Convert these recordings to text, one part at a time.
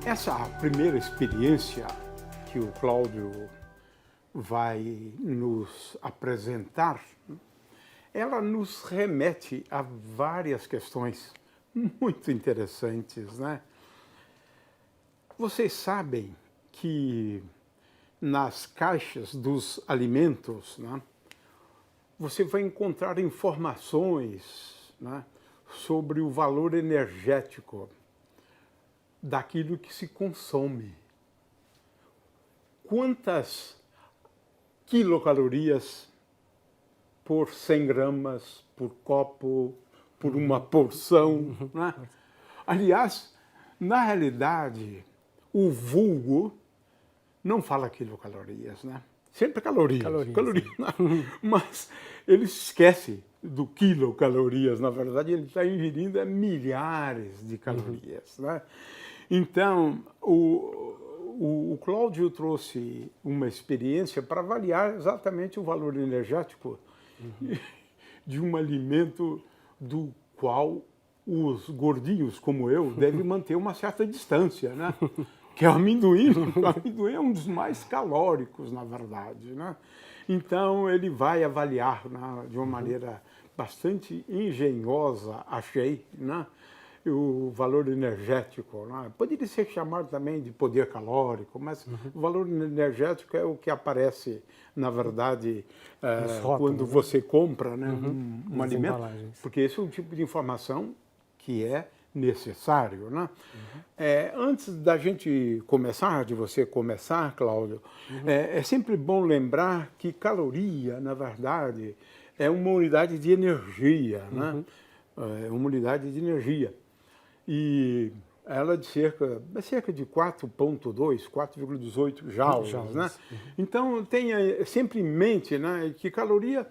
Essa primeira experiência que o Cláudio vai nos apresentar, ela nos remete a várias questões muito interessantes, né? Vocês sabem que nas caixas dos alimentos, né, você vai encontrar informações, né, sobre o valor energético daquilo que se consome. Quantas quilocalorias por 100 gramas, por copo, por uma porção, né? Aliás, na realidade, o vulgo não fala quilocalorias, né? Sempre calorias, né? Mas ele esquece do quilocalorias. Na verdade, ele está ingerindo milhares de calorias, né? Então, o Cláudio trouxe uma experiência para avaliar exatamente o valor energético de um alimento do qual os gordinhos, como eu, devem manter uma certa distância, né? Que é o amendoim. O amendoim é um dos mais calóricos, na verdade, né? Então, ele vai avaliar, né, de uma maneira bastante engenhosa, achei, né, o valor energético, né? Poderia ser chamado também de poder calórico, mas o valor energético é o que aparece, na verdade, quando você compra, né, um alimento, porque esse é um tipo de informação que é necessário, né? Antes da gente começar, de você começar, Cláudio, é sempre bom lembrar que caloria, na verdade, é uma unidade de energia, né? É uma unidade de energia. E ela é de cerca de 4,2, 4,18 joules, né? Então, tenha sempre em mente, né, que caloria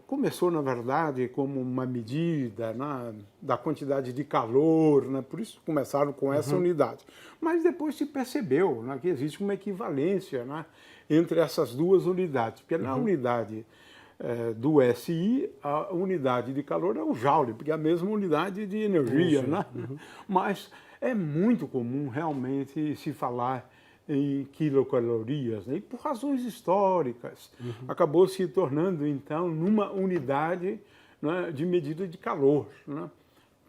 começou, na verdade, como uma medida, né, da quantidade de calor, né? Por isso começaram com essa unidade. Mas depois se percebeu, né, que existe uma equivalência, né, entre essas duas unidades, porque na unidade do SI, a unidade de calor é o joule, porque é a mesma unidade de energia, né? Mas é muito comum realmente se falar em quilocalorias, né? E por razões históricas, acabou se tornando, então, numa unidade, né, de medida de calor, né?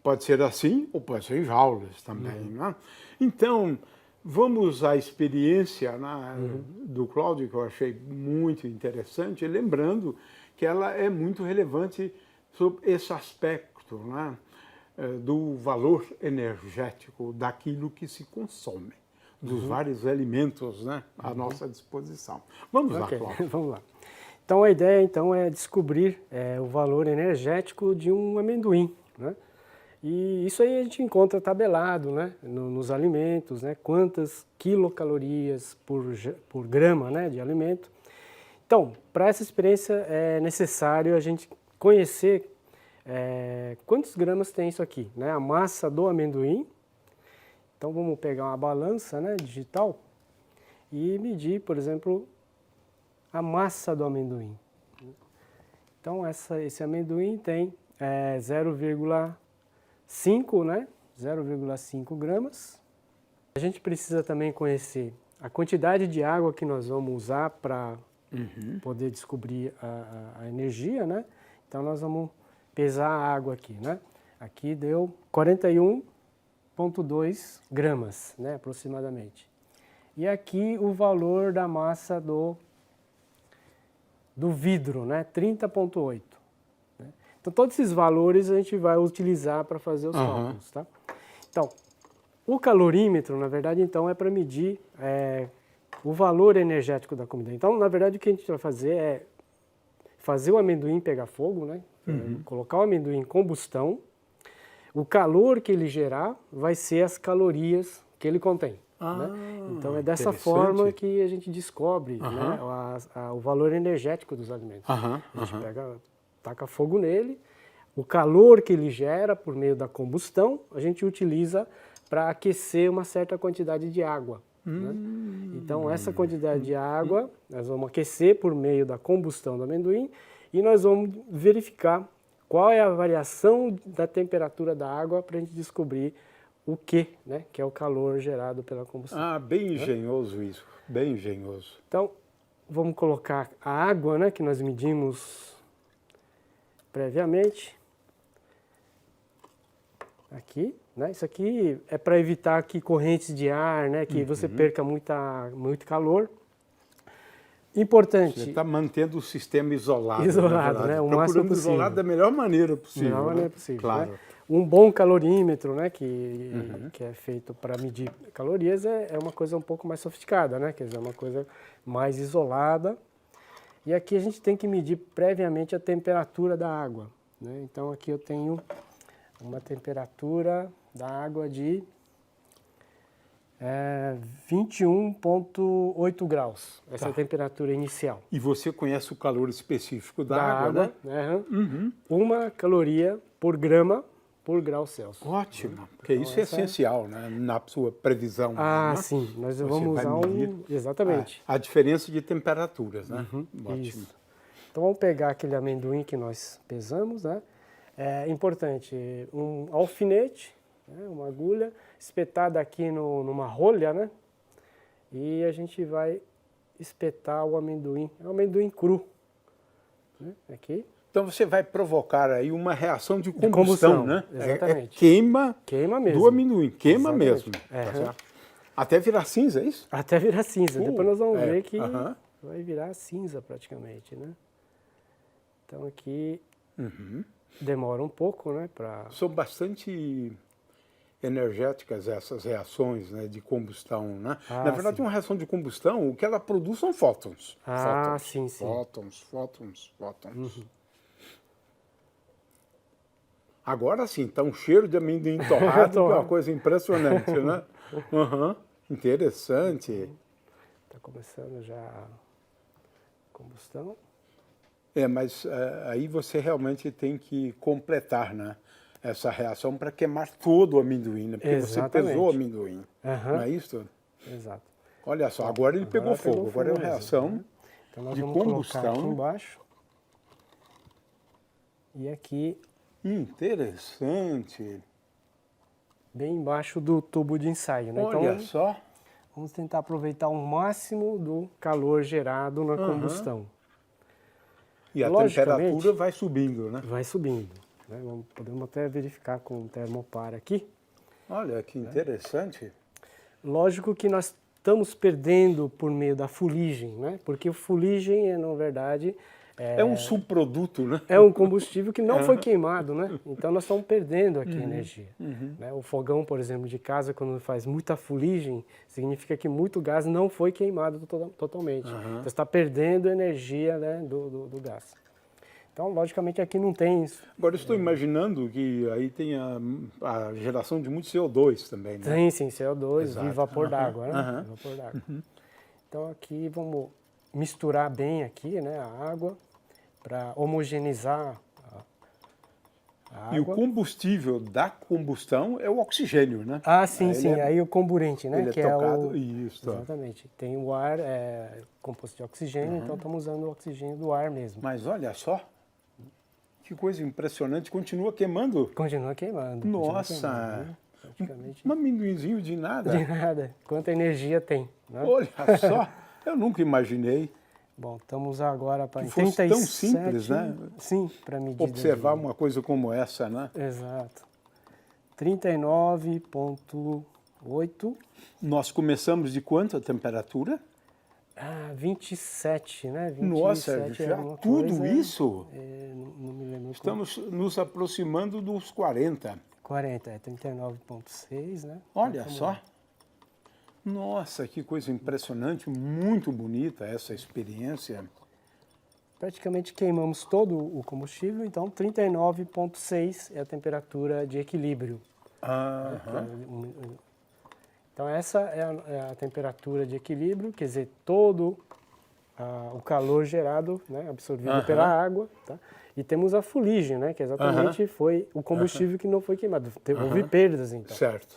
Pode ser assim ou pode ser em joules também, né? Então, vamos à experiência, né, do Cláudio, que eu achei muito interessante, lembrando que ela é muito relevante sobre esse aspecto, né, do valor energético daquilo que se consome, dos vários alimentos, né, à nossa disposição. Vamos lá, Cláudio. Vamos lá. Então, a ideia é descobrir o valor energético de um amendoim, né? E isso aí a gente encontra tabelado, né, nos alimentos, né, quantas quilocalorias por grama, né, de alimento. Então, para essa experiência é necessário a gente conhecer quantos gramas tem isso aqui, né, a massa do amendoim. Então, vamos pegar uma balança, né, digital e medir, por exemplo, a massa do amendoim. Então, esse amendoim tem 0,5, né? 0,5 gramas. A gente precisa também conhecer a quantidade de água que nós vamos usar para poder descobrir a energia, né? Então, nós vamos pesar a água aqui, né? Aqui deu 41,2 gramas, né? Aproximadamente. E aqui o valor da massa do vidro, né? 30,8. Então, todos esses valores a gente vai utilizar para fazer os cálculos, tá? Então, o calorímetro, na verdade, então, é para medir o valor energético da comida. Então, na verdade, o que a gente vai fazer é fazer o amendoim pegar fogo, né? Colocar o amendoim em combustão. O calor que ele gerar vai ser as calorias que ele contém. Né? Então, é dessa forma que a gente descobre, né, o valor energético dos alimentos. A gente taca fogo nele, o calor que ele gera por meio da combustão, a gente utiliza para aquecer uma certa quantidade de água. Né? Então, essa quantidade de água, nós vamos aquecer por meio da combustão do amendoim e nós vamos verificar qual é a variação da temperatura da água para a gente descobrir o Q, né, que é o calor gerado pela combustão. Ah, bem engenhoso isso, bem engenhoso. Então, vamos colocar a água, né, que nós medimos previamente. Aqui, né? Isso aqui é para evitar que correntes de ar, né, que você perca muito calor. Importante. Você está mantendo o sistema isolado. Isolado, né? O máximo Procurando possível. isolar da melhor maneira possível. Da melhor maneira né? possível. Claro. Né? Um bom calorímetro, né, que é feito para medir calorias, é uma coisa um pouco mais sofisticada, né? Quer dizer, é uma coisa mais isolada. E aqui a gente tem que medir previamente a temperatura da água, né? Então aqui eu tenho uma temperatura da água de 21,8 graus. Essa é a temperatura inicial. E você conhece o calor específico da água, né? Uma caloria por grama por grau Celsius. Ótimo, porque isso é essencial, né? Na sua previsão. Ah, né? sim. Nós Você vamos vai usar medir Exatamente. a diferença de temperaturas, né? Ótimo. Isso. Então vamos pegar aquele amendoim que nós pesamos, né? É importante um alfinete, né? Uma agulha espetada aqui numa rolha, né? E a gente vai espetar o amendoim. É um amendoim cru, né? Aqui. Então você vai provocar aí uma reação de combustão, né? Exatamente. Queima mesmo. do amendoim, queima Exatamente. mesmo. É. Tá certo? Até virar cinza, é isso? Até virar cinza. Depois nós vamos ver que aham. vai virar cinza praticamente, né? Então aqui demora um pouco, né? São bastante energéticas essas reações, né, de combustão, né? Ah, Na verdade, sim. uma reação de combustão, o que ela produz são fótons. Ah, Fótons, sim, sim. Fótons. Agora sim, tá um cheiro de amendoim torrado, que é uma coisa impressionante, né? Interessante. Está começando já a combustão. Mas aí você realmente tem que completar, né, essa reação para queimar todo o amendoim, né? Porque você pesou o amendoim, não é isso? Exato. Olha só, agora ele pegou fogo, agora é uma reação né? Então nós de vamos colocar combustão. aqui embaixo. E aqui, Interessante. bem embaixo do tubo de ensaio, né? Olha Então só. vamos tentar aproveitar o máximo do calor gerado na combustão. E a Logicamente, temperatura vai subindo, né? vai subindo. Né? Podemos até verificar com o termopar aqui. Olha que interessante. Lógico que nós estamos perdendo por meio da fuligem, né? Porque a fuligem, na verdade, É um subproduto, né? é um combustível que não foi queimado, né? Então nós estamos perdendo aqui energia. Né? O fogão, por exemplo, de casa, quando faz muita fuligem, significa que muito gás não foi queimado totalmente. Então você está perdendo energia, né, do gás. Então, logicamente, aqui não tem isso. Agora, eu estou imaginando que aí tem a geração de muito CO2 também, né? Tem sim, CO2 Exato. e vapor d'água, né? Vapor d'água. Então aqui vamos misturar bem aqui, né, a água para homogeneizar a água. E o combustível da combustão é o oxigênio, né? Ah, sim, Ele sim. é- Aí o comburente, né? Ele é que tocado, é o... isso. Exatamente. Tem o ar composto de oxigênio, então estamos usando o oxigênio do ar mesmo. Mas olha só, que coisa impressionante, continua queimando. Continua queimando. Nossa! Praticamente Um amendoinzinho de nada. de nada. Quanta energia tem, né? Olha só, eu nunca imaginei Bom, estamos agora para que fosse 37... tão simples, né? Sim, para medir. Observar uma coisa como essa, né? Exato. 39,8. Nós começamos de quanto a temperatura? 27, né? 27 Nossa, já alguma tudo coisa. isso? Não me lembro. Estamos nos aproximando dos 40. 40, 39,6, né? Olha só. Nossa, que coisa impressionante, muito bonita essa experiência. Praticamente queimamos todo o combustível, então 39,6 é a temperatura de equilíbrio. Então essa é a temperatura de equilíbrio, quer dizer, todo o calor gerado, né, absorvido pela água, tá? E temos a fuligem, né, que exatamente foi o combustível que não foi queimado. Houve perdas, então. Certo.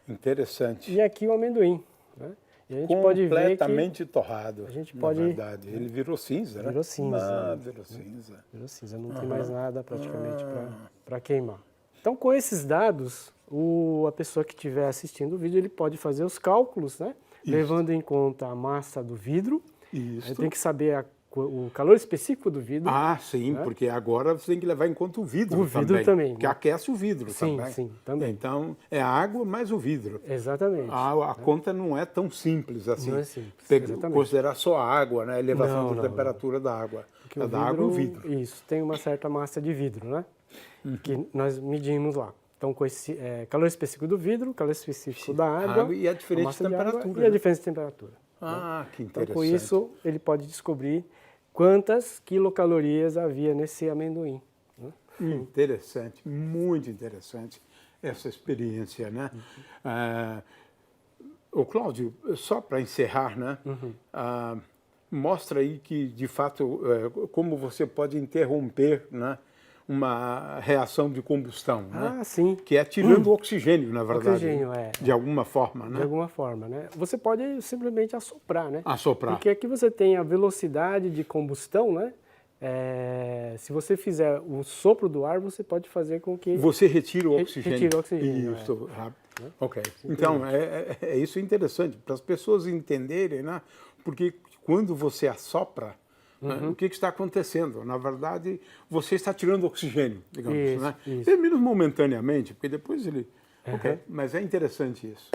Interessante. E aqui o amendoim, né? E a gente pode ver que completamente torrado, a gente na pode- verdade. Ele virou cinza, né? Virou cinza. Virou cinza. virou cinza, não tem mais nada praticamente para queimar. Então, com esses dados, a pessoa que estiver assistindo o vídeo, ele pode fazer os cálculos, né? Levando em conta a massa do vidro. Isso. Tem que saber o calor específico do vidro. Ah, sim, né? porque agora você tem que levar em conta o vidro O vidro também, que né? aquece o vidro Sim, também. sim, também. Então, é a água mais o vidro. Exatamente. A conta não é tão simples assim. Não é simples, exatamente. Considerar só a água, né? A elevação Não, da não, temperatura da água. Porque Da água e o vidro. Isso, tem uma certa massa de vidro, né? Que nós medimos lá. Então, com esse calor específico do vidro, calor específico da água, E a diferença massa de de água temperatura. e a né? diferença de temperatura. Ah, que Então, interessante. com isso, ele pode descobrir quantas quilocalorias havia nesse amendoim. Né? Interessante, muito interessante essa experiência, né? Ô Cláudio, só para encerrar, né? Mostra aí que, de fato, como você pode interromper, né, uma reação de combustão, né? Ah, sim. Que é tirando o oxigênio, na verdade. Oxigênio, de alguma forma, né? De alguma forma, né? Você pode simplesmente assoprar, né? Assoprar. Porque aqui você tem a velocidade de combustão, né? Se você fizer o sopro do ar, você pode fazer com que... Você retira o oxigênio. Retira o oxigênio, Isso, ok. Então, isso é interessante, para as pessoas entenderem, né? Porque quando você assopra, né, o que está acontecendo? Na verdade, você está tirando oxigênio, digamos, Isso, né? isso. Pelo menos momentaneamente, porque depois ele... Ok, mas é interessante isso.